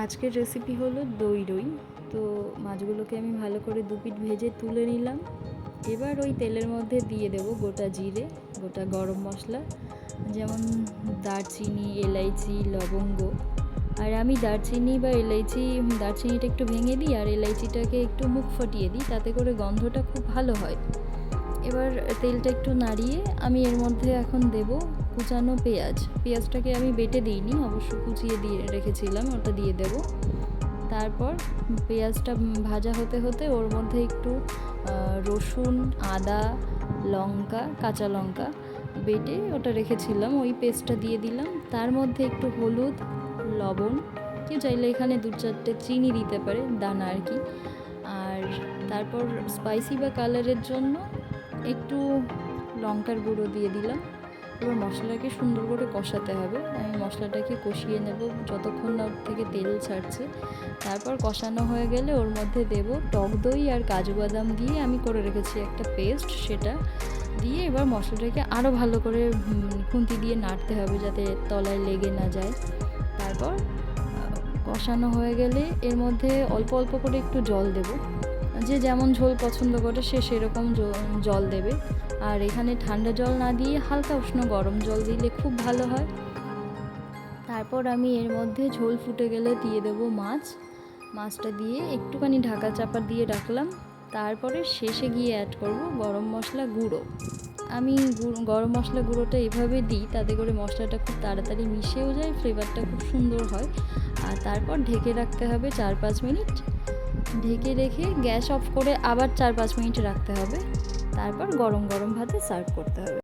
আজকের রেসিপি হলো দই রুই। তো মাছগুলোকে আমি ভালো করে দুপিঠ ভেজে তুলে নিলাম। এবার ওই তেলের মধ্যে দিয়ে দেব গোটা জিরে, গোটা গরম মশলা, যেমন দারচিনি, এলাইচি, লবঙ্গ। আর আমি দারচিনিটা একটু ভেঙে দিই আর এলাইচিটাকে একটু মুখ ফাটিয়ে দিই, তাতে করে গন্ধটা খুব ভালো হয়। এবার তেলটা একটু নাড়িয়ে আমি এর মধ্যে এখন দেব কুচানো পেঁয়াজটাকে আমি বেটে দিইনি, অবশ্য কুচিয়ে দিয়ে রেখেছিলাম, ওটা দিয়ে দেব। তারপর পেঁয়াজটা ভাজা হতে হতে ওর মধ্যে একটু রসুন, আদা, লঙ্কা, কাঁচা লঙ্কা বেটে ওটা রেখেছিলাম, ওই পেস্টটা দিয়ে দিলাম। তার মধ্যে একটু হলুদ, লবণ, কেউ চাইলে এখানে 2-4টে চিনি দিতে পারে, দানা আর কি। আর তারপর স্পাইসি বা কালারের জন্য একটু লঙ্কার গুঁড়ো দিয়ে দিলাম। এবার মশলাকে সুন্দর করে কষাতে হবে। আমি মশলাটাকে কষিয়ে নেব যতক্ষণ না ওর থেকে তেল ছাড়ছে। তারপর কষানো হয়ে গেলে ওর মধ্যে দেব টক দই আর কাজু বাদাম দিয়ে আমি করে রেখেছি একটা পেস্ট, সেটা দিয়ে এবার মশলাটাকে আরও ভালো করে খুন্তি দিয়ে নাড়তে হবে যাতে তলায় লেগে না যায়। তারপর কষানো হয়ে গেলে এর মধ্যে অল্প অল্প করে একটু জল দেব, যে যেমন ঝোল পছন্দ করে সে সেরকম জল দেবে। আর এখানে ঠান্ডা জল না দিয়ে হালকা উষ্ণ গরম জল দিলে খুব ভালো হয়। তারপর আমি এর মধ্যে ঝোল ফুটে গেলে দিয়ে দেব মাছটা দিয়ে একটুখানি ঢাকা চাপা দিয়ে রাখলাম। তারপরে শেষে গিয়ে অ্যাড করব গরম মশলা গুঁড়ো। আমি গরম মশলা গুঁড়োটা এভাবে দিই, তাতে করে মশলাটা খুব তাড়াতাড়ি মিশেও যায়, ফ্লেভারটা খুব সুন্দর হয়। আর তারপর ঢেকে রাখতে হবে 4-5 মিনিট। ঢেকে রেখে গ্যাস অফ করে আবার 4-5 মিনিট রাখতে হবে। তারপর গরম গরম ভাতে সার্ভ করতে হবে।